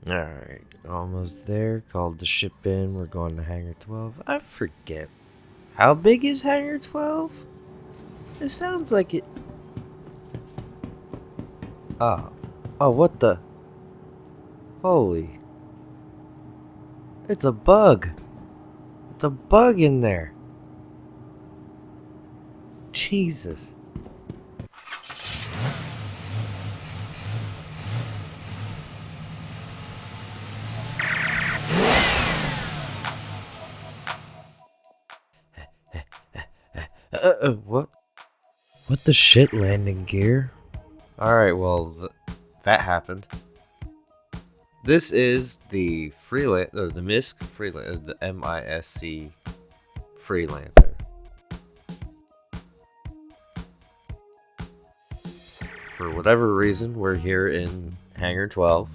Alright, almost there. Called the ship in. We're going to Hangar 12. I forget. How big is Hangar 12? It sounds like it. Oh. Oh, what the? Holy. It's a bug. It's a bug in there. Jesus. What? What the shit, landing gear? Alright, well, that happened. This is the the MISC Freelancer, the M.I.S.C. Freelancer. For whatever reason, we're here in Hangar 12.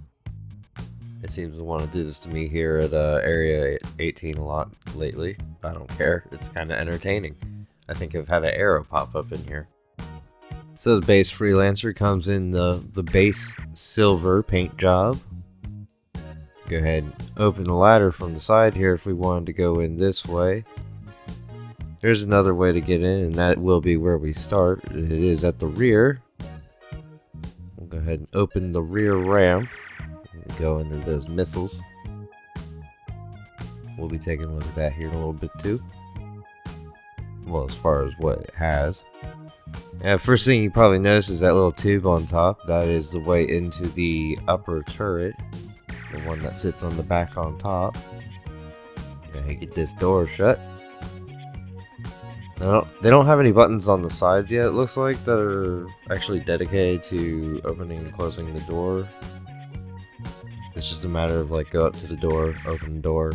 It seems to want to do this to me here at Area 18 a lot lately. I don't care. It's kind of entertaining. I think I've had an arrow pop up in here. So the base Freelancer comes in the base silver paint job. Go ahead and open the ladder from the side here if we wanted to go in this way. There's another way to get in, and that will be where we start. It is at the rear. We'll go ahead and open the rear ramp. Go into those missiles. We'll be taking a look at that here in a little bit too. Well, as far as what it has. First thing you probably notice is that little tube on top. That is the way into the upper turret. The one that sits on the back on top. Go ahead and get this door shut. No, they don't have any buttons on the sides yet, it looks like, that are actually dedicated to opening and closing the door. It's just a matter of like go up to the door, open the door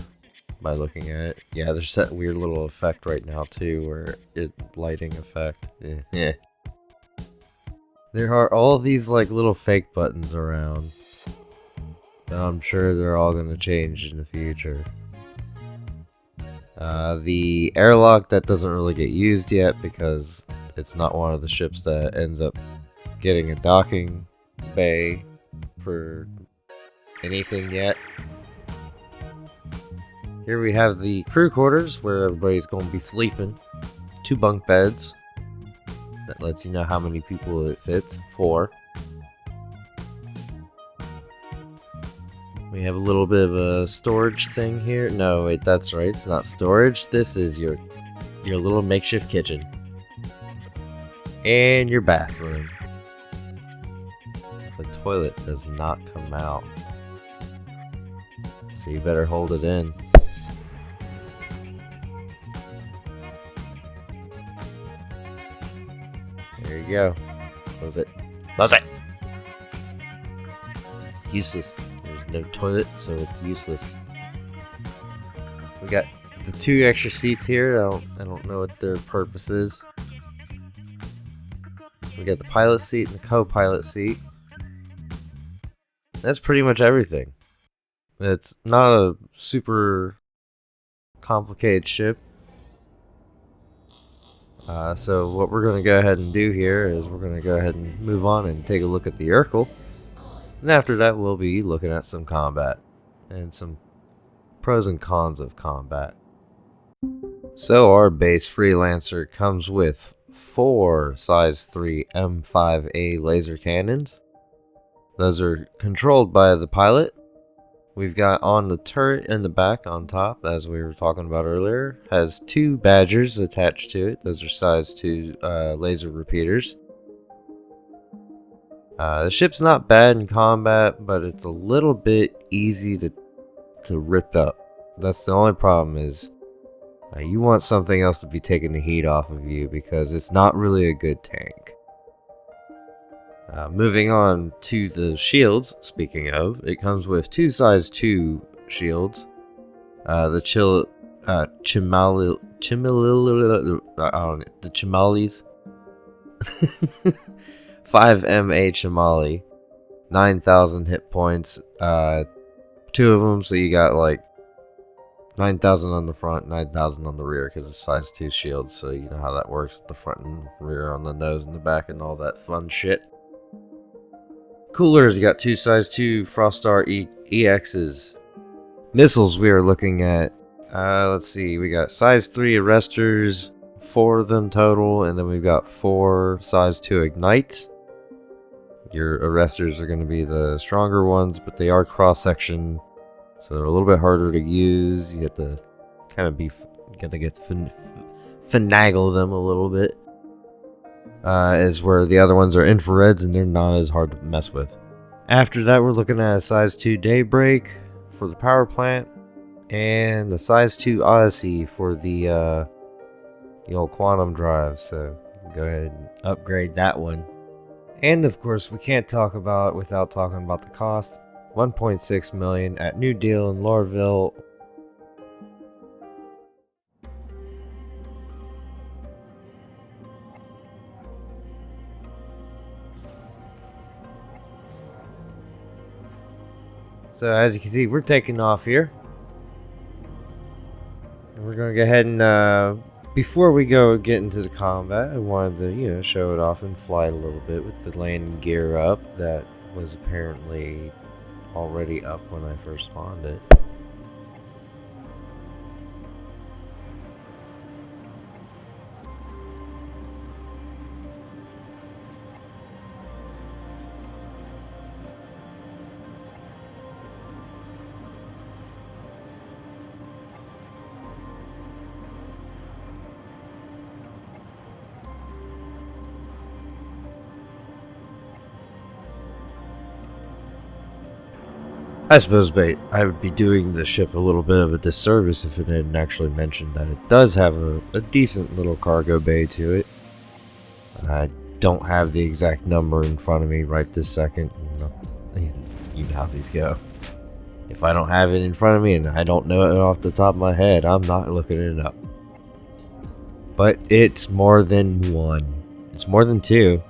by looking at it. Yeah, there's that weird little effect right now too, where lighting effect. Yeah. There are all these like little fake buttons around. But I'm sure they're all gonna change in the future. The airlock, that doesn't really get used yet because it's not one of the ships that ends up getting a docking bay for anything yet. Here we have the crew quarters where everybody's going to be sleeping. 2 bunk beds. That lets you know how many people it fits. 4. We have a little bit of a storage thing here. No, wait, that's right. It's not storage. This is your little makeshift kitchen. And your bathroom. The toilet does not come out. So you better hold it in. There you go. Close it. Close it! It's useless. There's no toilet, so it's useless. We got the 2 extra seats here. I don't know what their purpose is. We got the pilot seat and the co-pilot seat. That's pretty much everything. It's not a super complicated ship. So what we're going to go ahead and do here is we're going to go ahead and move on and take a look at the Urkel. And after that, we'll be looking at some combat and some pros and cons of combat. So our base Freelancer comes with 4 size 3 M5A laser cannons. Those are controlled by the pilot. We've got on the turret in the back on top, as we were talking about earlier, has 2 Badgers attached to it. Those are size 2 laser repeaters. The ship's not bad in combat, but it's a little bit easy to rip up. That's the only problem is you want something else to be taking the heat off of you because it's not really a good tank. Moving on to the shields, speaking of, it comes with 2 size 2 shields. The Chimales. 5 MA Chimali. 9,000 hit points. 2 of them, so you got like 9,000 on the front, 9,000 on the rear because it's size 2 shields, so you know how that works with the front and rear on the nose and the back and all that fun shit. Coolers, you got 2 size 2 Frostar EXs. Missiles, we are looking at, let's see, we got size 3 arresters, 4 of them total, and then we've got 4 size 2 ignites. Your arresters are going to be the stronger ones, but they are cross-section, so they're a little bit harder to use. You have to kind of finagle them a little bit. Is where the other ones are infrareds, and they're not as hard to mess with. After that, we're looking at a size 2 Daybreak for the power plant, and the size 2 Odyssey for the old quantum drive. So go ahead and upgrade that one. And of course, we can't talk about it without talking about the cost. 1.6 million at New Deal in Lorville. So as you can see, we're taking off here. And we're gonna go ahead and before we go get into the combat, I wanted to, show it off and fly a little bit with the landing gear up. That was apparently already up when I first spawned it. I suppose I would be doing the ship a little bit of a disservice if it hadn't actually mentioned that it does have a decent little cargo bay to it. I don't have the exact number in front of me right this second. You know how these go. If I don't have it in front of me and I don't know it off the top of my head, I'm not looking it up. But it's more than 1. It's more than 2.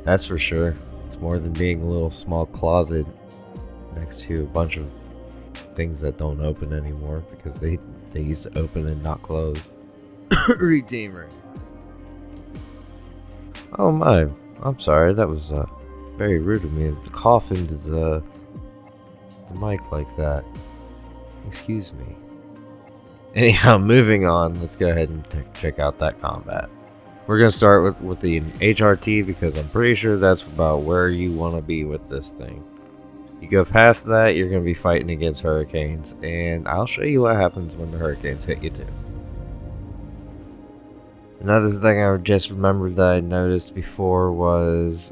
That's for sure. It's more than being a little small closet next to a bunch of things that don't open anymore because they used to open and not close. Redeemer. Oh my, I'm sorry, that was very rude of me to cough into the mic like that. Excuse me. Anyhow, moving on, let's go ahead and check out that combat. We're going to start with the HRT because I'm pretty sure that's about where you want to be with this thing. You go past that, you're going to be fighting against hurricanes, and I'll show you what happens when the hurricanes hit you too. Another thing I just remembered that I noticed before was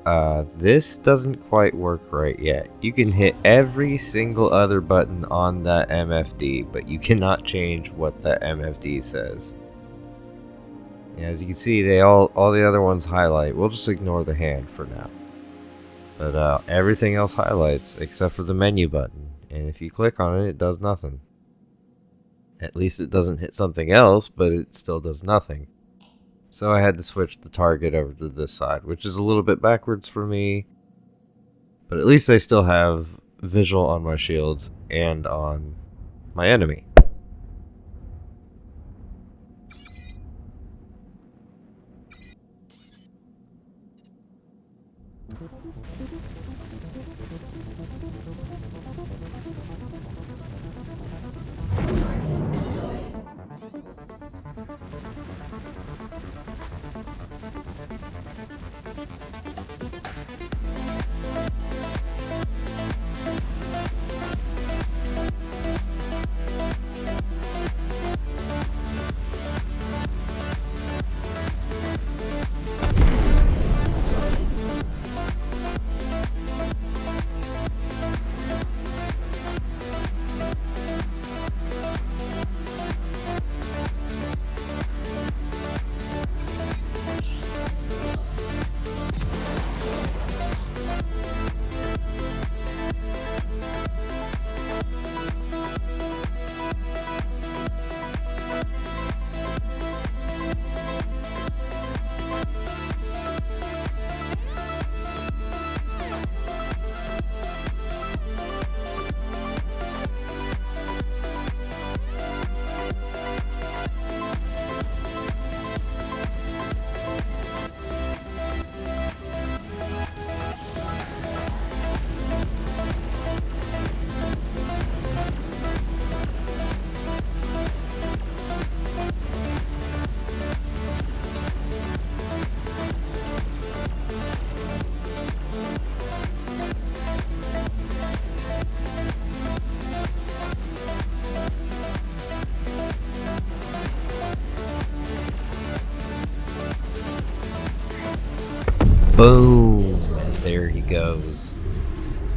this doesn't quite work right yet. You can hit every single other button on that MFD, but you cannot change what that MFD says. Yeah, as you can see, all the other ones highlight. We'll just ignore the hand for now. But everything else highlights except for the menu button. And if you click on it, it does nothing. At least it doesn't hit something else, but it still does nothing. So I had to switch the target over to this side, which is a little bit backwards for me. But at least I still have visual on my shields and on my enemy. Boom! There he goes.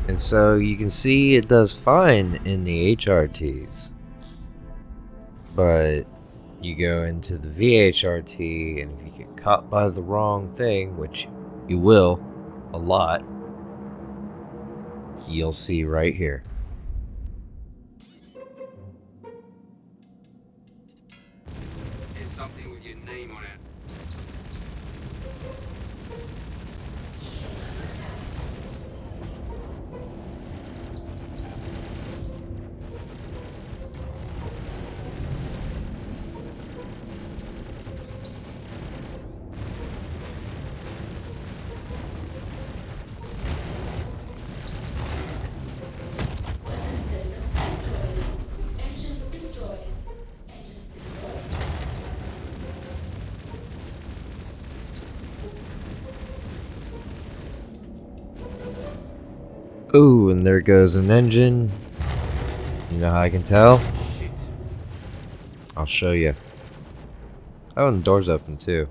And so you can see it does fine in the HRTs. But you go into the VHRT, and if you get caught by the wrong thing, which you will a lot, you'll see right here. There's something with your name on it. Ooh, and there goes an engine. You know how I can tell? Shit. I'll show you. Oh, and the door's open too.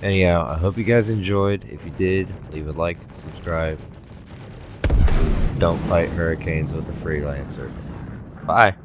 Anyhow, I hope you guys enjoyed. If you did, leave a like, subscribe. Don't fight hurricanes with a freelancer. Bye.